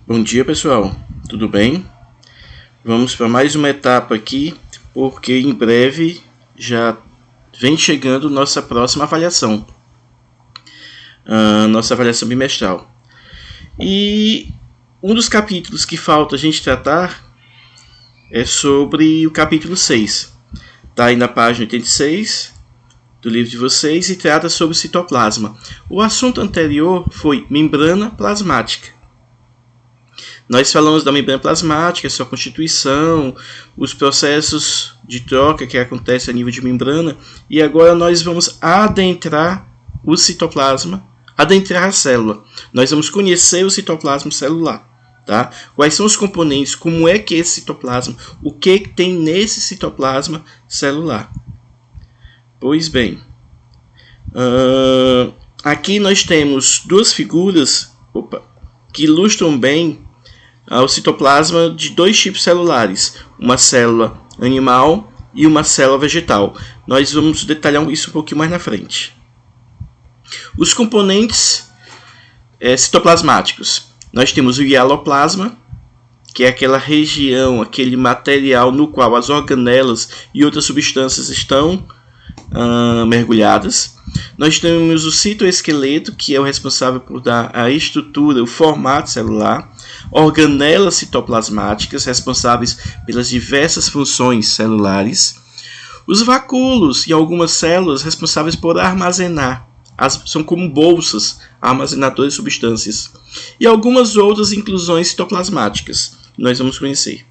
Bom dia, pessoal, tudo bem? Vamos para mais uma etapa aqui, porque em breve já vem chegando nossa próxima avaliação, nossa avaliação bimestral. E um dos capítulos que falta a gente tratar é sobre o capítulo 6. Está aí na página 86 do livro de vocês e trata sobre o citoplasma. O assunto anterior foi membrana plasmática. Nós falamos da membrana plasmática, sua constituição, os processos de troca que acontecem a nível de membrana, e agora nós vamos adentrar o citoplasma, adentrar a célula. Nós vamos conhecer o citoplasma celular, tá? Quais são os componentes, como é que é esse citoplasma, o que tem nesse citoplasma celular. Pois bem, aqui nós temos duas figuras que ilustram bem o citoplasma de dois tipos celulares, uma célula animal e uma célula vegetal. Nós vamos detalhar isso um pouquinho mais na frente. Os componentes citoplasmáticos. Nós temos o hialoplasma, que é aquela região, aquele material no qual as organelas e outras substâncias estão mergulhadas. Nós temos o citoesqueleto, que é o responsável por dar a estrutura, o formato celular. Organelas citoplasmáticas, responsáveis pelas diversas funções celulares. Os vacúolos e algumas células responsáveis por armazenar, são como bolsas armazenadoras de substâncias. E algumas outras inclusões citoplasmáticas, que nós vamos conhecer.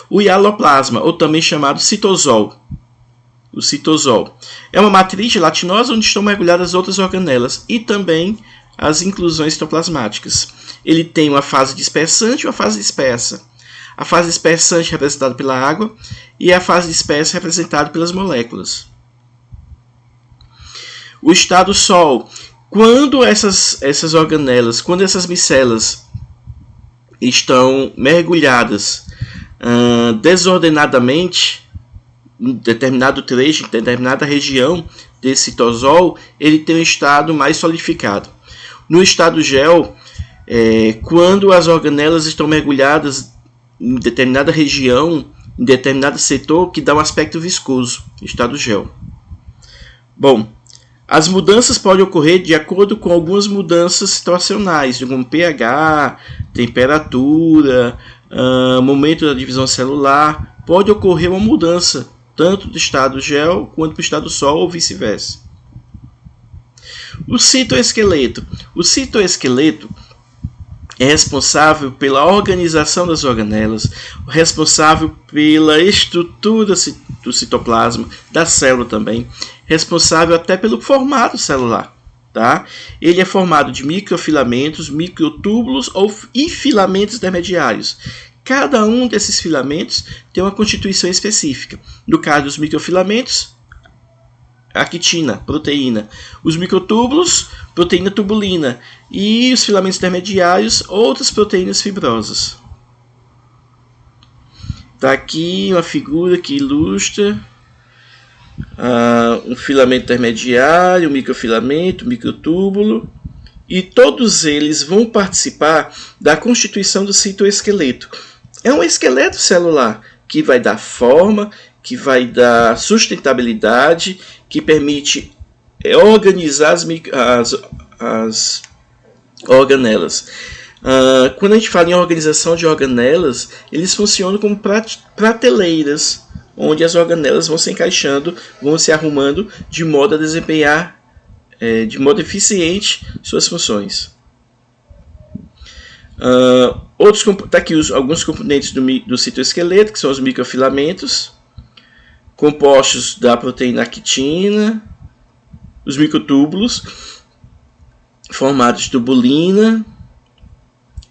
O hialoplasma, ou também chamado citosol. O citosol é uma matriz gelatinosa onde estão mergulhadas outras organelas e também as inclusões citoplasmáticas. Ele tem uma fase dispersante e uma fase dispersa. A fase dispersante é representada pela água e a fase dispersa é representada pelas moléculas. O estado sol. Quando essas organelas, quando essas micelas estão mergulhadas desordenadamente, em determinado trecho, em determinada região desse citosol, ele tem um estado mais solidificado. No estado gel, quando as organelas estão mergulhadas em determinada região, em determinado setor, que dá um aspecto viscoso, estado gel. Bom, as mudanças podem ocorrer de acordo com algumas mudanças situacionais, como pH, temperatura, momento da divisão celular. Pode ocorrer uma mudança, tanto do estado gel quanto do estado sol ou vice-versa. O citoesqueleto. O citoesqueleto é responsável pela organização das organelas, responsável pela estrutura do citoplasma, da célula também, responsável até pelo formato celular. Tá? Ele é formado de microfilamentos, microtúbulos e filamentos intermediários. Cada um desses filamentos tem uma constituição específica. No caso dos microfilamentos, a quitina, proteína. Os microtúbulos, proteína tubulina. E os filamentos intermediários, outras proteínas fibrosas. Está aqui uma figura que ilustra um filamento intermediário, um microfilamento, um microtúbulo. E todos eles vão participar da constituição do citoesqueleto. É um esqueleto celular que vai dar forma, que vai dar sustentabilidade, que permite organizar as organelas. Quando a gente fala em organização de organelas, eles funcionam como prateleiras, onde as organelas vão se encaixando, vão se arrumando de modo a desempenhar de modo eficiente suas funções. Tá aqui alguns componentes do citoesqueleto, que são os microfilamentos, compostos da proteína actina, os microtúbulos, formados de tubulina,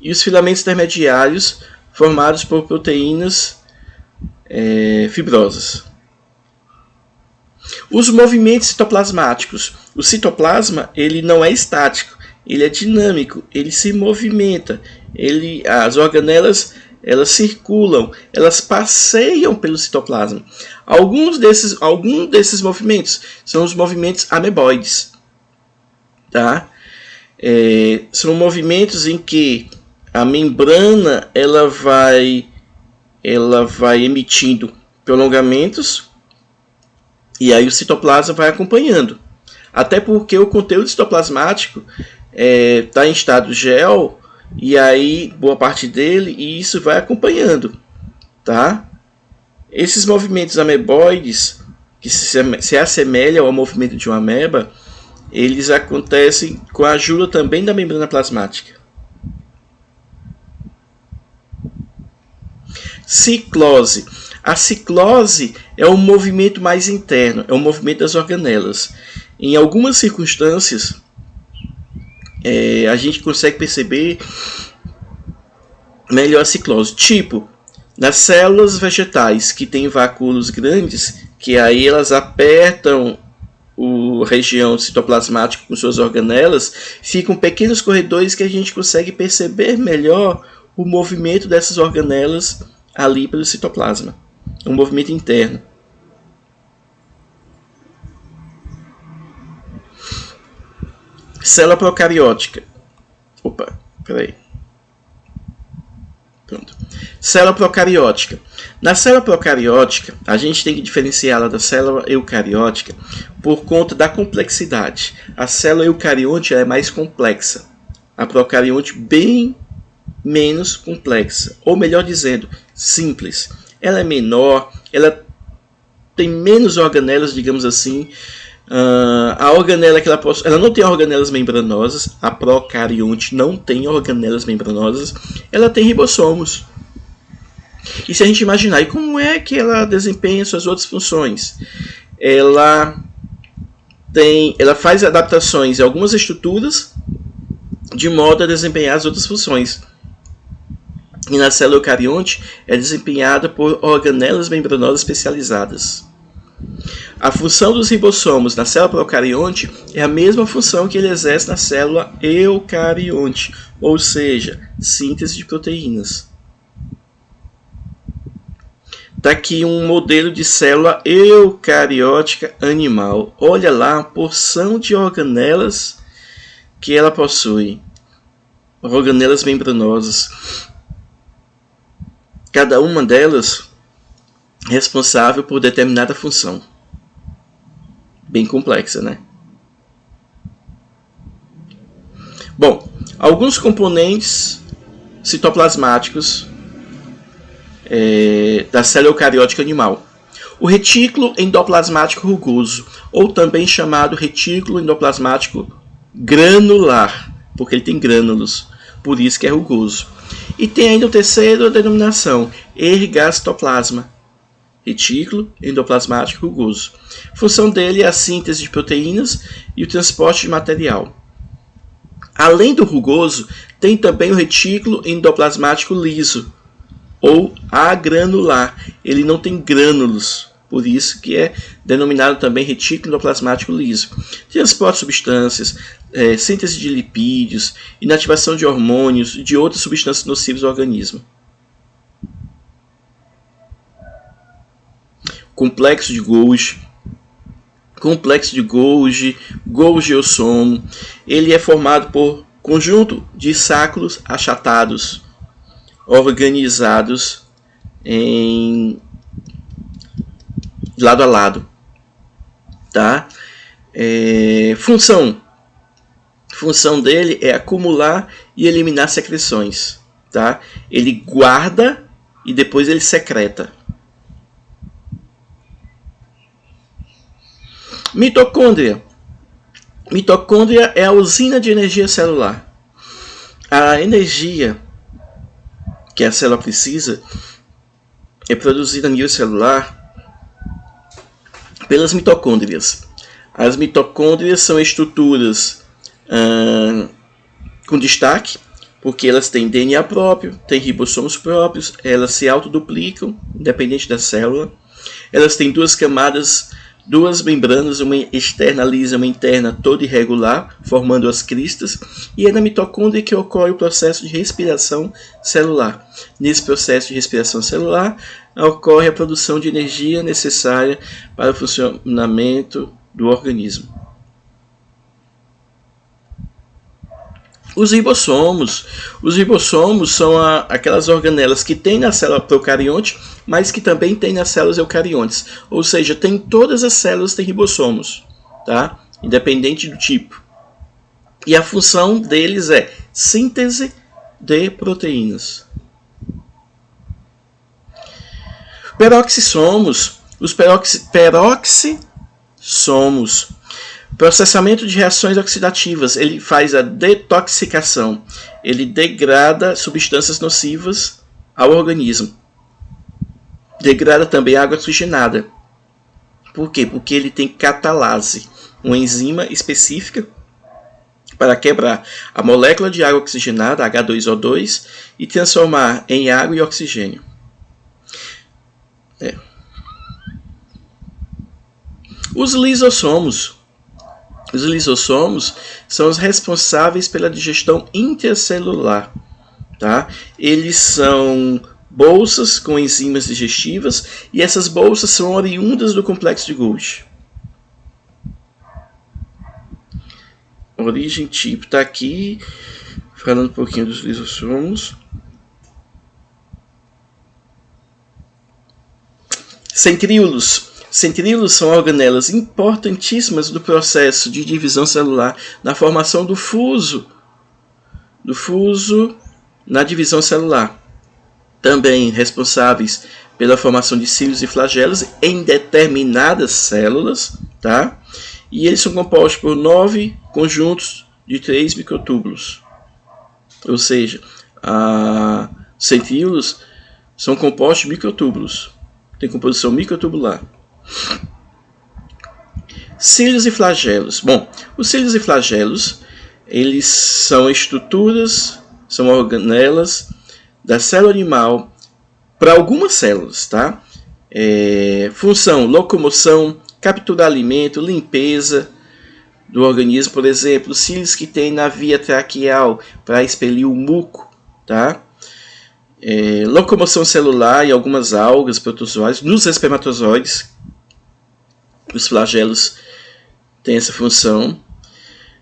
e os filamentos intermediários, formados por proteínas fibrosas. Os movimentos citoplasmáticos. O citoplasma ele não é estático, ele é dinâmico, ele se movimenta. As organelas elas circulam, elas passeiam pelo citoplasma. Alguns desses movimentos são os movimentos ameboides. Tá? São movimentos em que a membrana ela vai emitindo prolongamentos e aí o citoplasma vai acompanhando. Até porque o conteúdo citoplasmático está em estado gel e aí boa parte dele, e isso vai acompanhando, tá? Esses movimentos ameboides que se assemelham ao movimento de uma ameba, eles acontecem com a ajuda também da membrana plasmática. Ciclose. A ciclose é um movimento mais interno, é um movimento das organelas. Em algumas circunstâncias, a gente consegue perceber melhor a ciclose. Tipo, nas células vegetais que têm vacúolos grandes, que aí elas apertam a região citoplasmática com suas organelas, ficam pequenos corredores que a gente consegue perceber melhor o movimento dessas organelas ali pelo citoplasma. É um movimento interno. Célula procariótica. Opa, peraí. Pronto. Célula procariótica. Na célula procariótica, a gente tem que diferenciá-la da célula eucariótica por conta da complexidade. A célula eucarionte é mais complexa. A procarionte bem menos complexa. Ou melhor dizendo, simples. Ela é menor, ela tem menos organelas, digamos assim. A organela que ela possui, ela não tem organelas membranosas. A procarionte não tem organelas membranosas. Ela tem ribossomos. E se a gente imaginar, e como é que ela desempenha suas outras funções? Ela faz adaptações em algumas estruturas de modo a desempenhar as outras funções. E na célula eucarionte é desempenhada por organelas membranosas especializadas. A função dos ribossomos na célula procarionte é a mesma função que ele exerce na célula eucarionte, ou seja, síntese de proteínas. Está aqui um modelo de célula eucariótica animal. Olha lá a porção de organelas que ela possui. Organelas membranosas. Cada uma delas responsável por determinada função. Bem complexa, né? Bom, alguns componentes citoplasmáticos da célula eucariótica animal. O retículo endoplasmático rugoso, ou também chamado retículo endoplasmático granular, porque ele tem grânulos, por isso que é rugoso. E tem ainda o terceiro denominação, ergastoplasma, retículo endoplasmático rugoso. A função dele é a síntese de proteínas e o transporte de material. Além do rugoso, tem também o retículo endoplasmático liso, ou agranular. Ele não tem grânulos, por isso que é denominado também retículo endoplasmático liso. Transporte de substâncias, síntese de lipídios, inativação de hormônios e de outras substâncias nocivas ao organismo. Complexo de Golgi, Golgiosomo. Ele é formado por conjunto de sacros achatados, organizados em lado a lado, tá? Função dele é acumular e eliminar secreções, tá? Ele guarda e depois ele secreta. Mitocôndria. Mitocôndria é a usina de energia celular. A energia que a célula precisa é produzida a nível celular pelas mitocôndrias. As mitocôndrias são estruturas com destaque, porque elas têm DNA próprio, têm ribossomos próprios, elas se autoduplicam, independente da célula. Elas têm duas camadas, duas membranas, uma externa lisa e uma interna toda irregular, formando as cristas, e é na mitocôndria que ocorre o processo de respiração celular. Nesse processo de respiração celular, ocorre a produção de energia necessária para o funcionamento do organismo. Os ribossomos. Os ribossomos são aquelas organelas que tem na célula procarionte, mas que também tem nas células eucariontes. Ou seja, tem todas as células têm ribossomos, tá? Independente do tipo. E a função deles é síntese de proteínas. Peroxissomos. Os peroxissomos. Processamento de reações oxidativas. Ele faz a detoxicação. Ele degrada substâncias nocivas ao organismo. Degrada também a água oxigenada. Por quê? Porque ele tem catalase, uma enzima específica para quebrar a molécula de água oxigenada, H2O2, e transformar em água e oxigênio. Os lisossomos. Os lisossomos são os responsáveis pela digestão intracelular. Tá? Eles são bolsas com enzimas digestivas e essas bolsas são oriundas do complexo de Golgi. Origem tipo está aqui, falando um pouquinho dos lisossomos. Centríolos. Centríolos são organelas importantíssimas do processo de divisão celular, na formação do fuso na divisão celular. Também responsáveis pela formação de cílios e flagelos em determinadas células, tá? E eles são compostos por 9 conjuntos de 3 microtúbulos. Ou seja, centríolos são compostos de microtúbulos. Tem composição microtubular. Cílios e flagelos. Bom, os cílios e flagelos, eles são estruturas, são organelas da célula animal para algumas células, tá? Função, locomoção, capturar alimento, limpeza do organismo, por exemplo, os cílios que tem na via traqueal para expelir o muco, tá? Locomoção celular e algumas algas, protozoários, nos espermatozoides. Os flagelos têm essa função.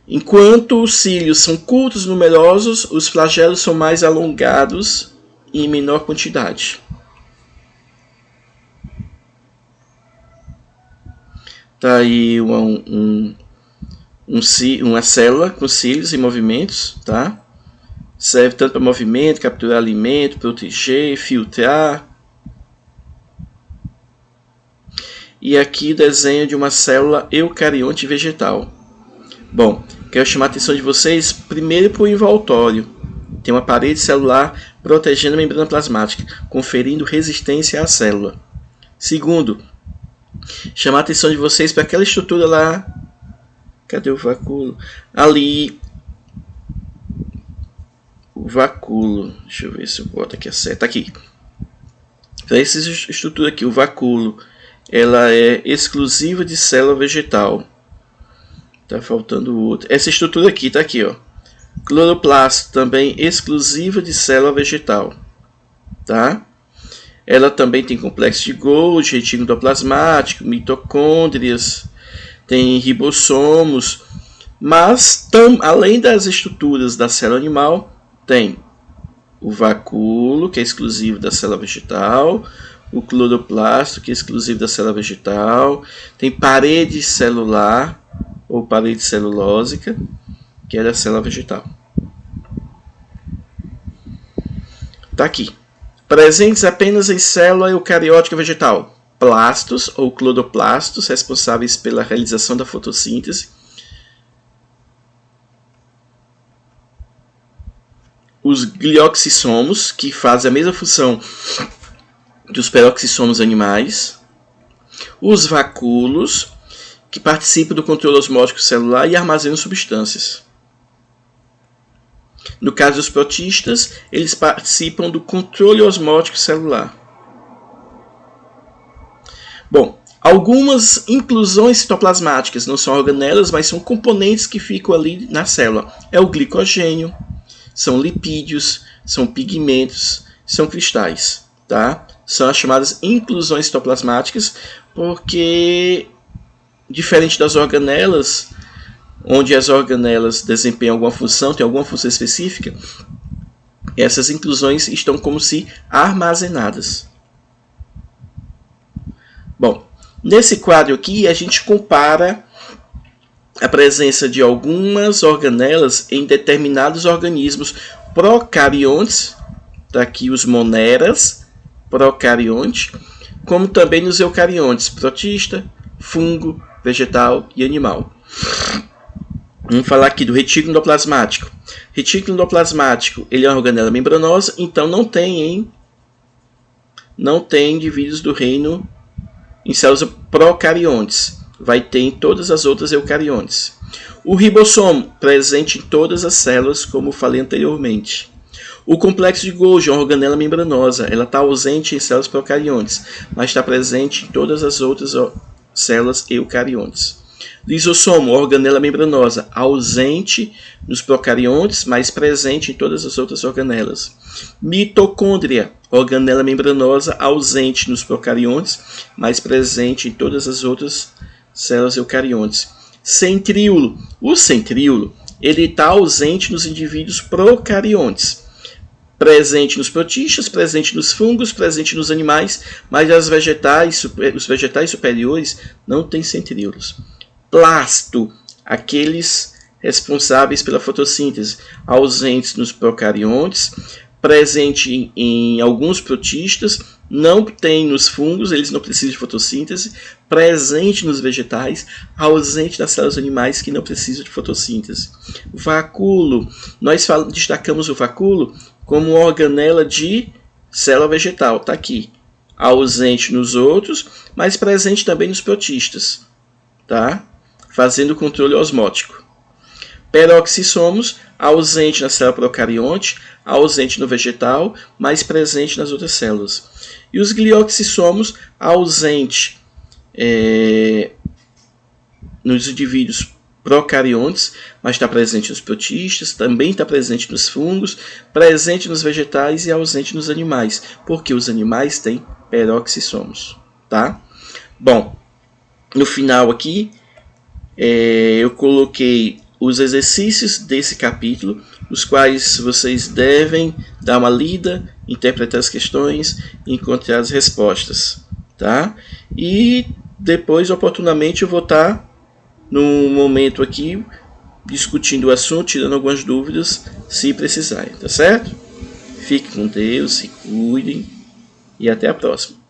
Enquanto os cílios são curtos e numerosos, os flagelos são mais alongados e em menor quantidade. Tá aí uma célula com cílios em movimentos, tá? Serve tanto para movimento, capturar alimento, proteger, filtrar. E aqui desenho de uma célula eucarionte vegetal. Bom, quero chamar a atenção de vocês primeiro para o envoltório. Tem uma parede celular protegendo a membrana plasmática, conferindo resistência à célula. Segundo, chamar a atenção de vocês para aquela estrutura lá. Cadê o vacúolo? Ali. O vacúolo. Deixa eu ver se eu boto aqui a seta. Aqui. Para essa estrutura aqui, o vacúolo, ela é exclusiva de célula vegetal. Tá faltando outro. Essa estrutura aqui, tá aqui, ó. Cloroplasto, também exclusiva de célula vegetal. Tá? Ela também tem complexo de Golgi, retículo endoplasmático, mitocôndrias, tem ribossomos. Mas, além das estruturas da célula animal, tem o vacúolo, que é exclusivo da célula vegetal, o cloroplasto, que é exclusivo da célula vegetal, tem parede celular, ou parede celulósica, que é da célula vegetal. Está aqui. Presentes apenas em célula eucariótica vegetal. Plastos ou cloroplastos, responsáveis pela realização da fotossíntese. Os glioxissomos, que fazem a mesma função dos peroxissomos animais. Os vacúolos, que participam do controle osmótico celular e armazenam substâncias. No caso dos protistas, eles participam do controle osmótico celular. Bom, algumas inclusões citoplasmáticas não são organelas, mas são componentes que ficam ali na célula. É o glicogênio, são lipídios, são pigmentos, são cristais. Tá? São as chamadas inclusões citoplasmáticas, porque, diferente das organelas, onde as organelas desempenham alguma função, tem alguma função específica, essas inclusões estão como se armazenadas. Bom, nesse quadro aqui a gente compara a presença de algumas organelas em determinados organismos procariontes, tá aqui os moneras, procarionte, como também nos eucariontes, protista, fungo, vegetal e animal. Vamos falar aqui do retículo endoplasmático. Retículo endoplasmático, ele é uma organela membranosa, então não tem indivíduos do reino em células procariontes. Vai ter em todas as outras eucariontes. O ribossomo, presente em todas as células, como falei anteriormente. O complexo de Golgi é uma organela membranosa. Ela está ausente em células procariontes, mas está presente em todas as outras células eucariontes. Lisossomo, organela membranosa, ausente nos procariontes, mas presente em todas as outras organelas. Mitocôndria, organela membranosa, ausente nos procariontes, mas presente em todas as outras células eucariontes. Centríolo, o centríolo, ele está ausente nos indivíduos procariontes, presente nos protistas, presente nos fungos, presente nos animais, mas os vegetais superiores não têm centríolos. Plasto, aqueles responsáveis pela fotossíntese, ausentes nos procariontes, presente em alguns protistas, não tem nos fungos, eles não precisam de fotossíntese, presente nos vegetais, ausente nas células animais que não precisam de fotossíntese. Vacúolo, nós destacamos o vacúolo como organela de célula vegetal, está aqui, ausente nos outros, mas presente também nos protistas, tá? Fazendo o controle osmótico. Peroxissomos, ausente na célula procarionte, ausente no vegetal, mas presente nas outras células. E os glioxissomos, ausente nos indivíduos procariontes, mas está presente nos protistas, também está presente nos fungos, presente nos vegetais e ausente nos animais, porque os animais têm peroxissomos, tá? Bom, no final aqui, eu coloquei os exercícios desse capítulo, os quais vocês devem dar uma lida, interpretar as questões e encontrar as respostas, tá? E depois, oportunamente, eu vou estar no momento aqui discutindo o assunto, tirando algumas dúvidas, se precisarem, tá certo? Fiquem com Deus, se cuidem e até a próxima.